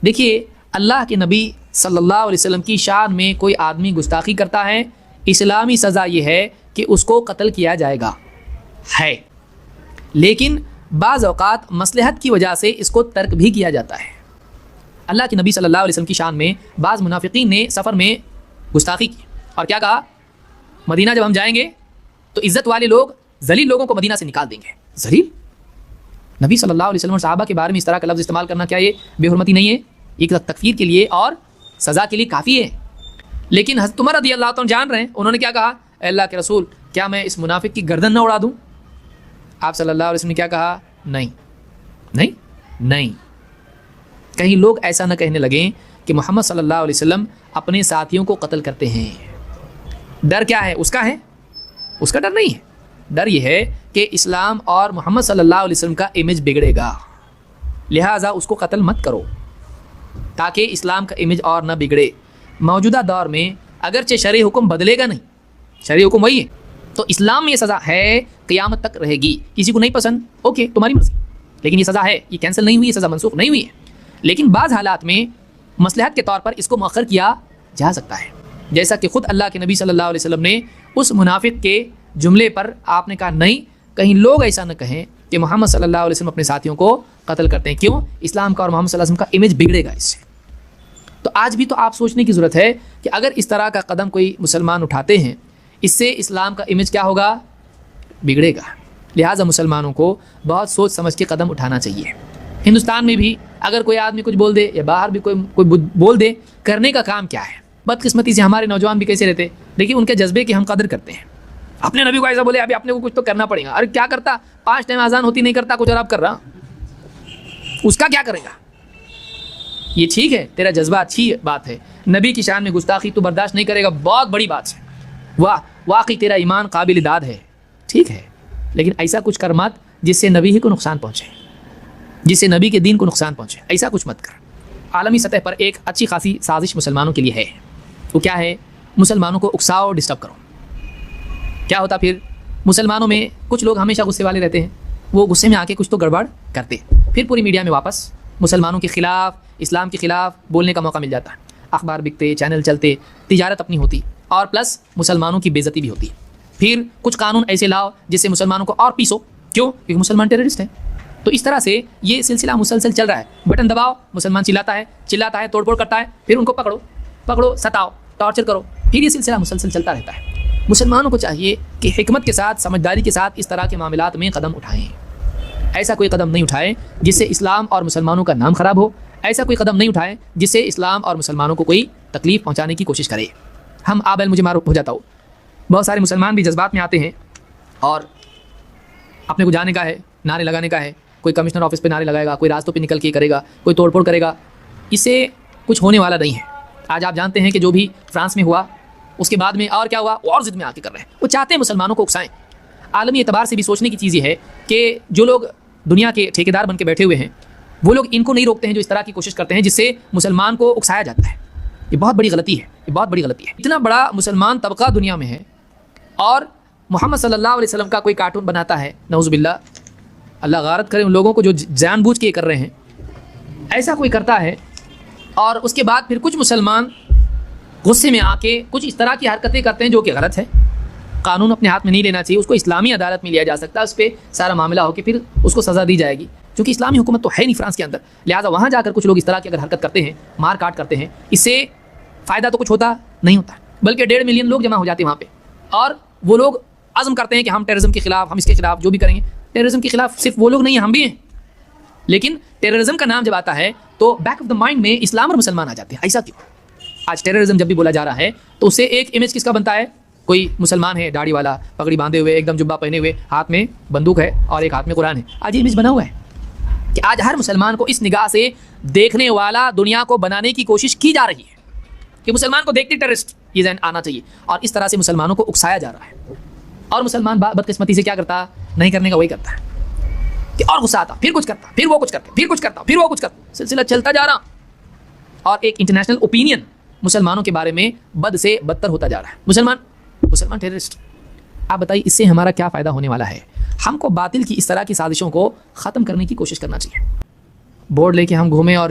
دیکھیے اللہ کے نبی صلی اللہ علیہ وسلم کی شان میں کوئی آدمی گستاخی کرتا ہے، اسلامی سزا یہ ہے کہ اس کو قتل کیا جائے گا ہے، لیکن بعض اوقات مصلحت کی وجہ سے اس کو ترک بھی کیا جاتا ہے۔ اللہ کے نبی صلی اللہ علیہ وسلم کی شان میں بعض منافقین نے سفر میں گستاخی کی اور کیا کہا، مدینہ جب ہم جائیں گے تو عزت والے لوگ ذلیل لوگوں کو مدینہ سے نکال دیں گے۔ ذلیل، نبی صلی اللہ علیہ وسلم اور صحابہ کے بارے میں اس طرح کا لفظ استعمال کرنا کیا یہ بے حرمتی نہیں ہے؟ ایک تکفیر کے لیے اور سزا کے لیے کافی ہے۔ لیکن حضرت عمر رضی اللہ عنہ جان رہے ہیں، انہوں نے کیا کہا، اے اللہ کے رسول کیا میں اس منافق کی گردن نہ اڑا دوں؟ آپ صلی اللہ علیہ وسلم نے کیا کہا، نہیں نہیں نہیں۔ کہیں لوگ ایسا نہ کہنے لگیں کہ محمد صلی اللہ علیہ وسلم اپنے ساتھیوں کو قتل کرتے ہیں۔ ڈر کیا ہے؟ اس کا ہے، اس کا ڈر نہیں ہے، ڈر یہ ہے کہ اسلام اور محمد صلی اللہ علیہ وسلم کا امیج بگڑے گا، لہٰذا اس کو قتل مت کرو تاکہ اسلام کا امیج اور نہ بگڑے۔ موجودہ دور میں اگرچہ شرعی حکم بدلے گا نہیں، شرعی حکم وہی ہے، تو اسلام میں یہ سزا ہے، قیامت تک رہے گی۔ کسی کو نہیں پسند، اوکے تمہاری مرضی، لیکن یہ سزا ہے، یہ کینسل نہیں ہوئی، یہ سزا منسوخ نہیں ہوئی ہے۔ لیکن بعض حالات میں مصلحت کے طور پر اس کو مؤخر کیا جا سکتا ہے، جیسا کہ خود اللہ کے نبی صلی اللہ علیہ وسلم نے اس منافق کے جملے پر آپ نے کہا نہیں، کہیں لوگ ایسا نہ کہیں کہ محمد صلی اللہ علیہ وسلم اپنے ساتھیوں کو قتل کرتے ہیں، کیوں؟ اسلام کا اور محمد صلی اللہ علیہ وسلم کا امیج بگڑے گا اس سے۔ تو آج بھی تو آپ سوچنے کی ضرورت ہے کہ اگر اس طرح کا قدم کوئی مسلمان اٹھاتے ہیں، اس سے اسلام کا امیج کیا ہوگا؟ بگڑے گا۔ لہٰذا مسلمانوں کو بہت سوچ سمجھ کے قدم اٹھانا چاہیے۔ ہندوستان میں بھی اگر کوئی آدمی کچھ بول دے یا باہر بھی کوئی بول دے، کرنے کا کام کیا ہے؟ بدقسمتی سے ہمارے نوجوان بھی کیسے رہتے، دیکھیے ان کے جذبے کی ہم قدر کرتے ہیں۔ اپنے نبی کو ایسا بولے، ابھی اپنے کو کچھ تو کرنا پڑے گا، ارے کیا کرتا، 5 ٹائم اذان ہوتی نہیں کرتا کچھ اور آپ کر رہا، اس کا کیا کرے گا؟ یہ ٹھیک ہے، تیرا جذبہ اچھی بات ہے، نبی کی شان میں گستاخی تو برداشت نہیں کرے گا، بہت بڑی بات ہے، واہ واقعی تیرا ایمان قابل داد ہے، ٹھیک ہے، لیکن ایسا کچھ کر مت جس سے نبی ہی کو نقصان پہنچے، جس سے نبی کے دین کو نقصان پہنچے، ایسا کچھ مت کر۔ عالمی سطح پر ایک اچھی خاصی سازش مسلمانوں کے لیے ہے، وہ کیا ہے؟ مسلمانوں کو اکساؤ اور ڈسٹرب کرو۔ کیا ہوتا پھر؟ مسلمانوں میں کچھ لوگ ہمیشہ غصے والے رہتے ہیں، وہ غصے میں آ کے کچھ تو گڑبڑ کرتے، پھر پوری میڈیا میں واپس مسلمانوں کے خلاف، اسلام کے خلاف بولنے کا موقع مل جاتا ہے، اخبار بکتے، چینل چلتے، تجارت اپنی ہوتی، اور پلس مسلمانوں کی بے عزتی بھی ہوتی۔ پھر کچھ قانون ایسے لاؤ جس سے مسلمانوں کو اور پیسو، کیوں؟ کیونکہ مسلمان ٹیررسٹ ہیں۔ تو اس طرح سے یہ سلسلہ مسلسل چل رہا ہے، بٹن دباؤ، مسلمان چلاتا ہے، توڑ پھوڑ کرتا ہے، پھر ان کو پکڑو، ستاؤ، ٹارچر کرو، پھر یہ سلسلہ مسلسل چلتا رہتا ہے۔ مسلمانوں کو چاہیے کہ حکمت کے ساتھ، سمجھداری کے ساتھ اس طرح کے معاملات میں قدم اٹھائیں، ایسا کوئی قدم نہیں اٹھائیں جس سے اسلام اور مسلمانوں کا نام خراب ہو، ایسا کوئی قدم نہیں اٹھائیں جس سے اسلام اور مسلمانوں کو کوئی تکلیف پہنچانے کی کوشش کرے۔ ہم آبل مجھے معروف ہو جاتا ہوں، بہت سارے مسلمان بھی جذبات میں آتے ہیں اور اپنے کو جانے کا ہے، نعرے لگانے کا ہے، کوئی کمشنر آفس پہ نعرے لگائے گا، کوئی راستوں پہ نکل کے کرے گا، کوئی توڑ پھوڑ کرے گا، اس سے کچھ ہونے والا نہیں ہے۔ آج آپ جانتے ہیں کہ جو بھی فرانس میں ہوا، اس کے بعد میں اور کیا ہوا، وہ اور ضد میں آ کے کر رہے ہیں، وہ چاہتے ہیں مسلمانوں کو اکسائیں۔ عالمی اعتبار سے بھی سوچنے کی چیز یہ ہے کہ جو لوگ دنیا کے ٹھیکیدار بن کے بیٹھے ہوئے ہیں، وہ لوگ ان کو نہیں روکتے ہیں جو اس طرح کی کوشش کرتے ہیں جس سے مسلمان کو اکسایا جاتا ہے۔ یہ بہت بڑی غلطی ہے، یہ بہت بڑی غلطی ہے۔ اتنا بڑا مسلمان طبقہ دنیا میں ہے اور محمد صلی اللہ علیہ وسلم کا کوئی کارٹون بناتا ہے، نعوذ باللہ، اللہ غارت کرے ان لوگوں کو جو جان بوجھ کے کر رہے ہیں، ایسا کوئی کرتا ہے، اور اس کے بعد پھر کچھ مسلمان غصے میں آ کے کچھ اس طرح کی حرکتیں کرتے ہیں جو کہ غلط ہے۔ قانون اپنے ہاتھ میں نہیں لینا چاہیے، اس کو اسلامی عدالت میں لیا جا سکتا ہے، اس پہ سارا معاملہ ہو کے پھر اس کو سزا دی جائے گی، چونکہ اسلامی حکومت تو ہے نہیں فرانس کے اندر، لہٰذا وہاں جا کر کچھ لوگ اس طرح کی اگر حرکت کرتے ہیں، مار کاٹ کرتے ہیں، اس سے فائدہ تو کچھ ہوتا نہیں ہوتا، بلکہ 1.5 ملین لوگ جمع ہو جاتے ہیں وہاں پہ، اور وہ لوگ عزم کرتے ہیں کہ ہم ٹیررزم کے خلاف، ہم اس کے خلاف جو بھی کریں گے۔ ٹیررزم کے خلاف صرف وہ لوگ نہیں ہیں، ہم بھی ہیں، لیکن ٹیررزم کا نام جب آتا ہے تو بیک آف دا مائنڈ میں اسلام اور مسلمان آ جاتے ہیں۔ ایسا کیوں؟ آج ٹیررزم جب بھی بولا جا رہا ہے تو اس سے ایک امیج کس کا بنتا ہے؟ کوئی مسلمان ہے، داڑھی والا، پگڑی باندھے ہوئے، ایک دم جبہ پہنے ہوئے، ہاتھ میں بندوق ہے اور ایک ہاتھ میں قرآن ہے۔ آج یہ امیج بنا ہوا ہے کہ آج ہر مسلمان کو اس نگاہ سے دیکھنے والا دنیا کو بنانے کی کوشش کی جا رہی ہے کہ مسلمان کو دیکھتے ٹیررسٹ، یہ ذہن آنا چاہیے، اور اس طرح سے مسلمانوں کو اکسایا جا رہا ہے، اور مسلمان بدقسمتی سے کیا کرتا؟ نہیں کرنے کا وہی کرتا ہے کہ اور غصہ آتا، پھر کچھ کرتا، پھر وہ کچھ کرتا، پھر کچھ کرتا، پھر وہ کچھ کرتا، سلسلہ چلتا جا رہا، اور ایک انٹرنیشنل اوپینین مسلمانوں کے بارے میں بد سے بدتر ہوتا جا رہا ہے۔ مسلمان ٹیررسٹ۔ آپ بتائیے اس سے ہمارا کیا فائدہ ہونے والا ہے؟ ہم کو باطل کی اس طرح کی سازشوں کو ختم کرنے کی کوشش کرنا چاہیے۔ بورڈ لے کے ہم گھومیں اور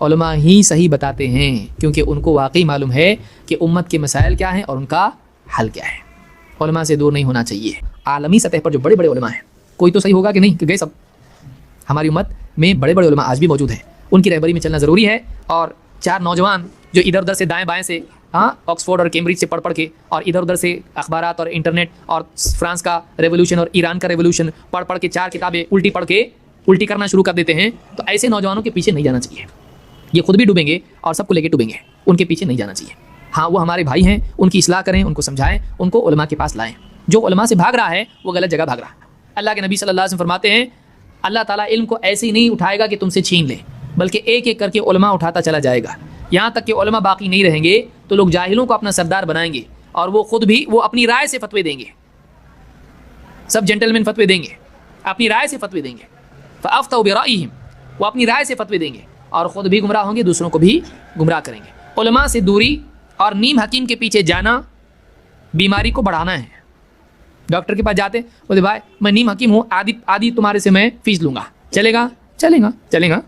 علماء ہی صحیح بتاتے ہیں، کیونکہ ان کو واقعی معلوم ہے کہ امت کے مسائل کیا ہیں اور ان کا حل کیا ہے۔ علماء سے دور نہیں ہونا چاہیے۔ عالمی سطح پر جو بڑے بڑے علماء ہیں، کوئی تو صحیح ہوگا کہ نہیں کہ گئے سب؟ ہماری امت میں بڑے بڑے علماء آج بھی موجود ہیں، ان کی رہبری میں چلنا ضروری ہے۔ اور 4 نوجوان جو ادھر ادھر سے دائیں بائیں سے آکسفورڈ اور کیمبرج سے پڑھ کے اور ادھر ادھر سے اخبارات اور انٹرنیٹ اور فرانس کا ریولوشن اور ایران کا ریولوشن پڑھ کے 4 کتابیں الٹی پڑھ کے الٹی کرنا شروع کر دیتے ہیں، تو ایسے نوجوانوں کے پیچھے نہیں جانا چاہیے۔ یہ خود بھی ڈوبیں گے اور سب کو لے کے ڈوبیں گے، ان کے پیچھے نہیں جانا چاہیے۔ ہاں وہ ہمارے بھائی ہیں، ان کی اصلاح کریں، ان کو سمجھائیں، ان کو علماء کے پاس لائیں۔ جو علماء سے بھاگ رہا ہے وہ غلط جگہ بھاگ رہا ہے۔ اللہ کے نبی صلی اللہ علیہ وسلم فرماتے ہیں اللہ تعالیٰ علم کو ایسے ہی نہیں اٹھائے گا کہ تم سے چھین لے، بلکہ ایک ایک کر کے علماء اٹھاتا چلا جائے گا، یہاں تک کہ علماء باقی نہیں رہیں گے تو لوگ جاہلوں کو اپنا سردار بنائیں گے اور وہ خود بھی وہ اپنی رائے سے فتوے دیں گے، سب جنٹل مین فتوے دیں گے، اپنی رائے سے فتوے دیں گے۔ فافتوا برائیہم، وہ اپنی رائے سے فتوے دیں گے اور خود بھی گمراہ ہوں گے، دوسروں کو بھی گمراہ کریں گے۔ علماء سے دوری اور نیم حکیم کے پیچھے جانا بیماری کو بڑھانا ہے۔ ڈاکٹر کے پاس جاتے بولے بھائی میں نیم حکیم ہوں، آدھی تمہارے سے میں فیس لوں گا، چلے گا؟ چلے گا۔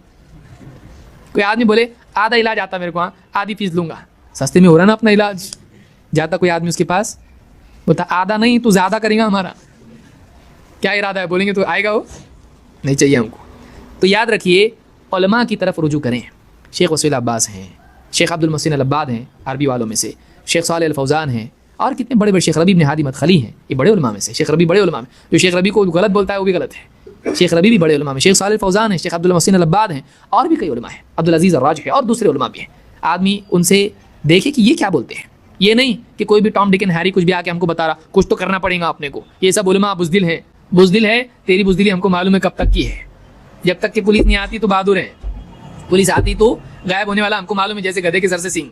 کوئی آدمی بولے آدھا علاج آتا میرے کو، آدھی فیس لوں گا، سستے میں ہو رہا نا اپنا علاج۔ جاتا کوئی آدمی اس کے پاس، بولتا آدھا نہیں تو زیادہ کریں گا، ہمارا کیا ارادہ ہے؟ بولیں گے تو آئے گا وہ؟ نہیں چاہیے ہم کو۔ تو یاد رکھیے علماء کی طرف رجوع کریں۔ شیخ وسیل عباس ہیں، شیخ عبد المحسن العباد ہیں عربی والوں میں سے، شیخ صالح الفوزان ہیں، اور کتنے بڑے بڑے، شیخ ربیع بن ہادی مدخلی ہیں، یہ بڑے علماء میں سے۔ شیخ ربیع بڑے علماء میں، جو شیخ ربیع کو غلط بولتا ہے وہ بھی غلط ہے۔ شیخ ربیع بھی بڑے علماء میں، شیخ صالح الفوزان ہیں، شیخ عبد المحسن العباد ہیں، اور بھی کئی علماء ہیں، عبدالعزیز الراجح ہے، اور دوسرے علماء بھی ہیں۔ آدمی ان سے دیکھے کہ یہ کیا بولتے ہیں، یہ نہیں کہ کوئی بھی ٹام ڈک اینڈ ہیری کچھ بھی آ کے ہم کو بتا رہا، کچھ تو کرنا پڑے گا اپنے کو۔ یہ سب علماء بزدل ہیں، بزدل ہے، تیری بزدلی ہم کو معلوم ہے کب تک کی ہے۔ جب تک کہ پولیس نہیں آتی تو بہادر ہے، پولیس آتی تو غائب ہونے والا ہم کو معلوم ہے، جیسے گدھے کے سر سے سینگ۔